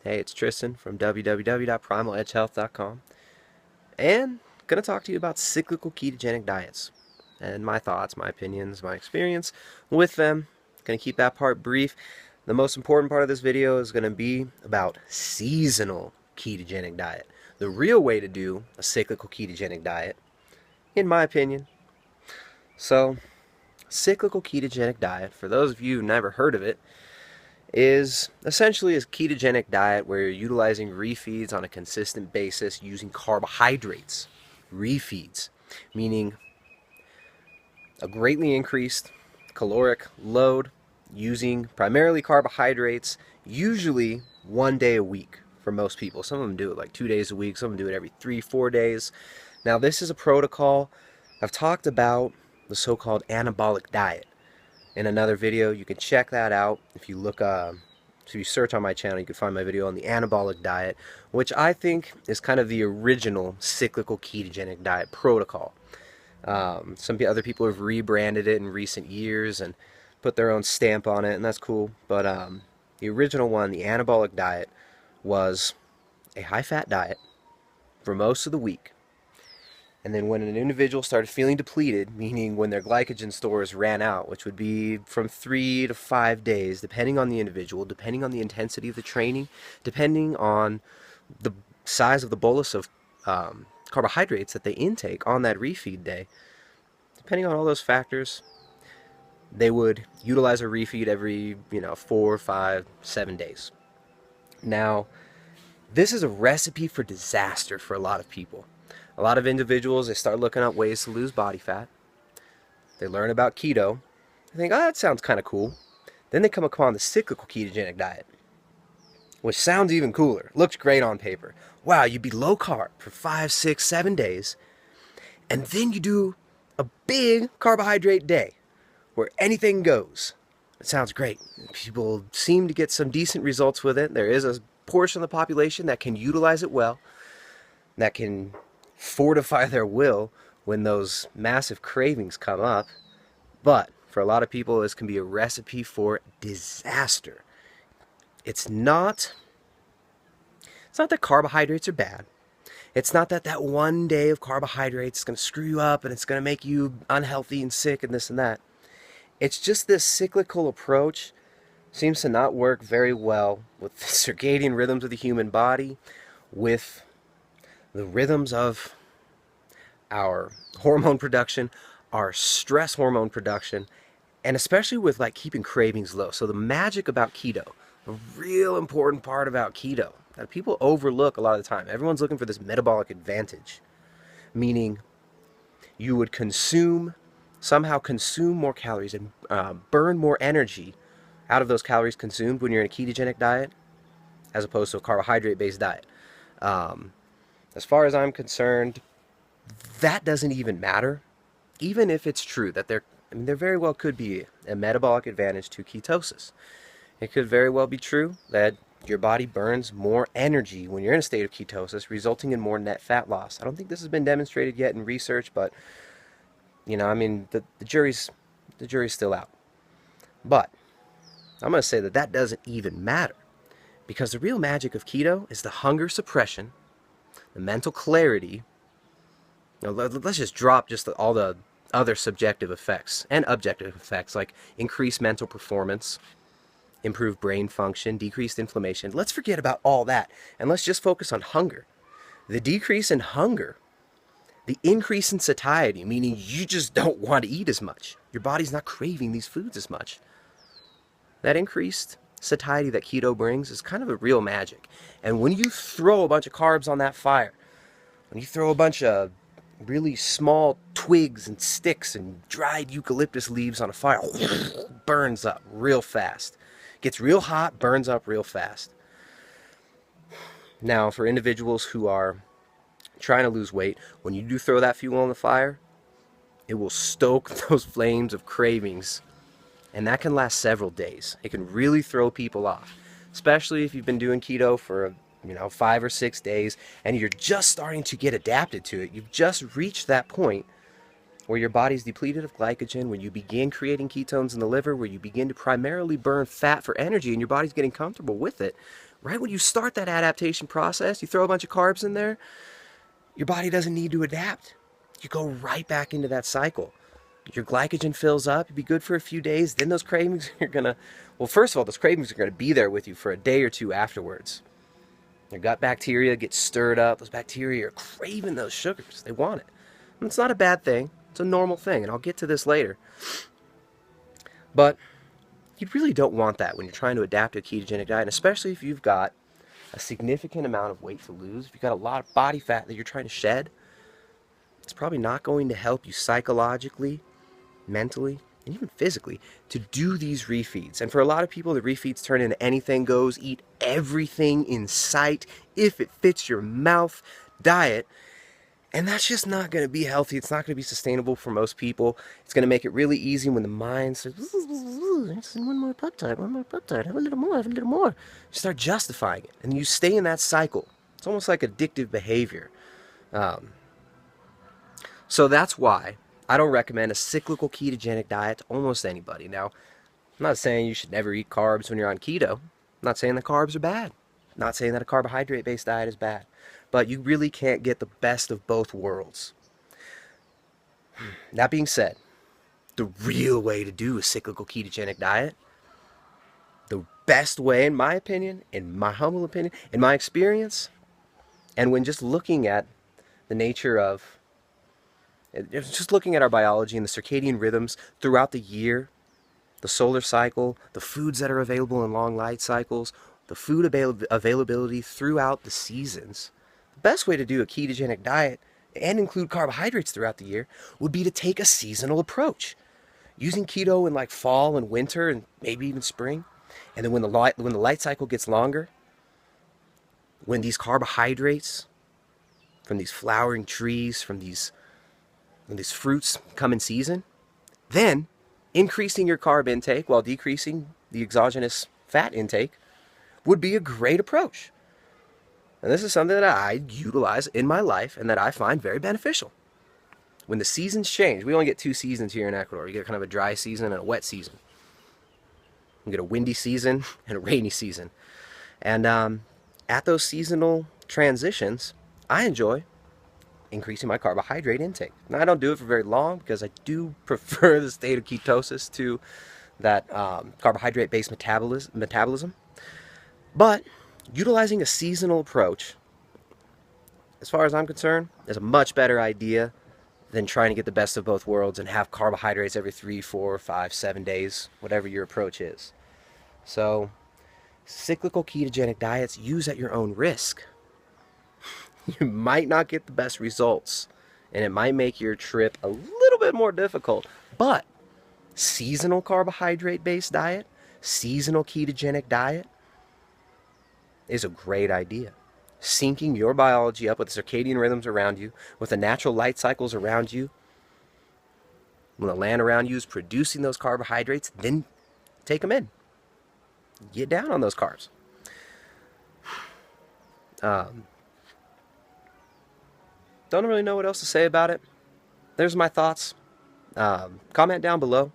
Hey, it's Tristan from www.primaledgehealth.com, and going to talk to you about cyclical ketogenic diets and my thoughts, my opinions, my experience with them. Going to keep that part brief. The most important part of this video is going to be about seasonal ketogenic diet. The real way to do a cyclical ketogenic diet, in my opinion. So, cyclical ketogenic diet, for those of you who've never heard of it, is essentially a ketogenic diet where you're utilizing refeeds on a consistent basis using carbohydrates. Refeeds, meaning a greatly increased caloric load using primarily carbohydrates, usually 1 day a week for most people. Some of them do it like 2 days a week, some of them do it every 3-4 days. Now, this is a protocol. I've talked about the so-called anabolic diet in another video. You can check that out. If you look, if you search on my channel, you can find my video on the anabolic diet, which I think is kind of the original cyclical ketogenic diet protocol. Some other people have rebranded it in recent years and put their own stamp on it, and that's cool. But the original one, the anabolic diet, was a high-fat diet for most of the week. And then when an individual started feeling depleted, meaning when their glycogen stores ran out, which would be from 3 to 5 days, depending on the individual, depending on the intensity of the training, depending on the size of the bolus of carbohydrates that they intake on that refeed day, depending on all those factors, they would utilize a refeed every 4, 5, 7 days. Now, this is a recipe for disaster for a lot of people. A lot of individuals, they start looking up ways to lose body fat. They learn about keto. They think, oh, that sounds kind of cool. Then they come upon the cyclical ketogenic diet, which sounds even cooler. Looks great on paper. Wow, you'd be low carb for 5, 6, 7 days, and then you do a big carbohydrate day where anything goes. It sounds great. People seem to get some decent results with it. There is a portion of the population that can utilize it well, that can fortify their will when those massive cravings come up. But for a lot of people, this can be a recipe for disaster. It's not that carbohydrates are bad. It's not that 1 day of carbohydrates is going to screw you up and it's going to make you unhealthy and sick and this and that. It's just this cyclical approach seems to not work very well with the circadian rhythms of the human body, with the rhythms of our hormone production, our stress hormone production, and especially with keeping cravings low. So the magic about keto, a real important part about keto that people overlook a lot of the time. Everyone's looking for this metabolic advantage, meaning you would somehow consume more calories and burn more energy out of those calories consumed when you're in a ketogenic diet as opposed to a carbohydrate-based diet. As far as I'm concerned, that doesn't even matter. Even if it's true that there very well could be a metabolic advantage to ketosis. It could very well be true that your body burns more energy when you're in a state of ketosis, resulting in more net fat loss. I don't think this has been demonstrated yet in research, but the jury's still out. But I'm going to say that doesn't even matter, because the real magic of keto is the hunger suppression, the mental clarity. Let's just drop all the other subjective effects and objective effects, like increased mental performance, improved brain function, decreased inflammation. Let's forget about all that, and let's just focus on hunger. The decrease in hunger, the increase in satiety, meaning you just don't want to eat as much. Your body's not craving these foods as much. That increased satiety that keto brings is kind of a real magic. And when you throw a bunch of carbs on that fire, when you throw a bunch of really small twigs and sticks and dried eucalyptus leaves on a fire, burns up real fast. Gets real hot, burns up real fast. Now, for individuals who are trying to lose weight, when you do throw that fuel on the fire, it will stoke those flames of cravings, and that can last several days. It can really throw people off, especially if you've been doing keto for 5 or 6 days and you're just starting to get adapted to it. You've just reached that point where your body's depleted of glycogen, where you begin creating ketones in the liver, where you begin to primarily burn fat for energy, and your body's getting comfortable with it. right when you start that adaptation process, you throw a bunch of carbs in there, your body doesn't need to adapt. You go right back into that cycle. Your glycogen fills up, you'll be good for a few days, then those cravings are gonna, well, first of all, those cravings are gonna be there with you for a day or two afterwards. Your gut bacteria gets stirred up, those bacteria are craving those sugars, they want it. And it's not a bad thing, it's a normal thing, and I'll get to this later. But you really don't want that when you're trying to adapt to a ketogenic diet, and especially if you've got a significant amount of weight to lose, if you've got a lot of body fat that you're trying to shed, it's probably not going to help you psychologically, mentally, and even physically to do these refeeds. And for a lot of people, the refeeds turn into anything goes, eat everything in sight, if it fits your mouth diet. And that's just not going to be healthy. It's not going to be sustainable for most people. It's going to make it really easy when the mind says, one more peptide, have a little more, have a little more. You start justifying it, and you stay in that cycle. It's almost like addictive behavior. So that's why I don't recommend a cyclical ketogenic diet to almost anybody. Now, I'm not saying you should never eat carbs when you're on keto. I'm not saying that carbs are bad. I'm not saying that a carbohydrate-based diet is bad. But you really can't get the best of both worlds. That being said, the real way to do a cyclical ketogenic diet, the best way, in my opinion, in my humble opinion, in my experience, and when just looking at the nature of, just looking at our biology and the circadian rhythms throughout the year, the solar cycle, the foods that are available in long light cycles, the food availability throughout the seasons, the best way to do a ketogenic diet and include carbohydrates throughout the year would be to take a seasonal approach. Using keto in like fall and winter and maybe even spring. And then when the light cycle gets longer, when these carbohydrates from these flowering trees, when these fruits come in season, then increasing your carb intake while decreasing the exogenous fat intake would be a great approach. And this is something that I utilize in my life and that I find very beneficial. When the seasons change, we only get 2 seasons here in Ecuador. You get kind of a dry season and a wet season. You get a windy season and a rainy season. And at those seasonal transitions, I enjoy increasing my carbohydrate intake. Now, I don't do it for very long because I do prefer the state of ketosis to that carbohydrate-based metabolism. But utilizing a seasonal approach, as far as I'm concerned, is a much better idea than trying to get the best of both worlds and have carbohydrates every 3, 4, 5, 7 days, whatever your approach is. So, cyclical ketogenic diets, use at your own risk. You might not get the best results, and it might make your trip a little bit more difficult, but seasonal carbohydrate-based diet, seasonal ketogenic diet, is a great idea. Syncing your biology up with the circadian rhythms around you, with the natural light cycles around you. When the land around you is producing those carbohydrates, then take them in. Get down on those carbs. Don't really know what else to say about it. There's my thoughts. Comment down below.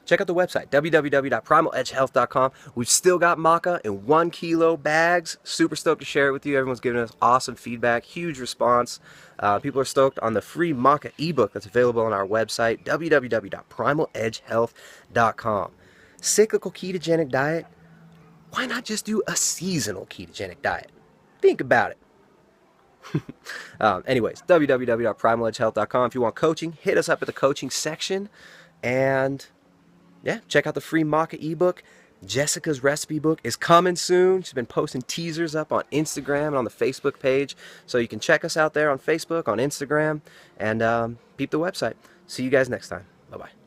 Check out the website, www.primaledgehealth.com. We've still got maca in 1 kilo bags. Super stoked to share it with you. Everyone's giving us awesome feedback, huge response. People are stoked on the free maca ebook that's available on our website, www.primaledgehealth.com. Cyclical ketogenic diet, why not just do a seasonal ketogenic diet? Think about it. Anyways, www.primaledgehealth.com. If you want coaching, hit us up at the coaching section. And yeah, check out the free maca ebook. Jessica's recipe book is coming soon. She's been posting teasers up on Instagram and on the Facebook page. So you can check us out there on Facebook, on Instagram, and peep the website. See you guys next time. Bye-bye.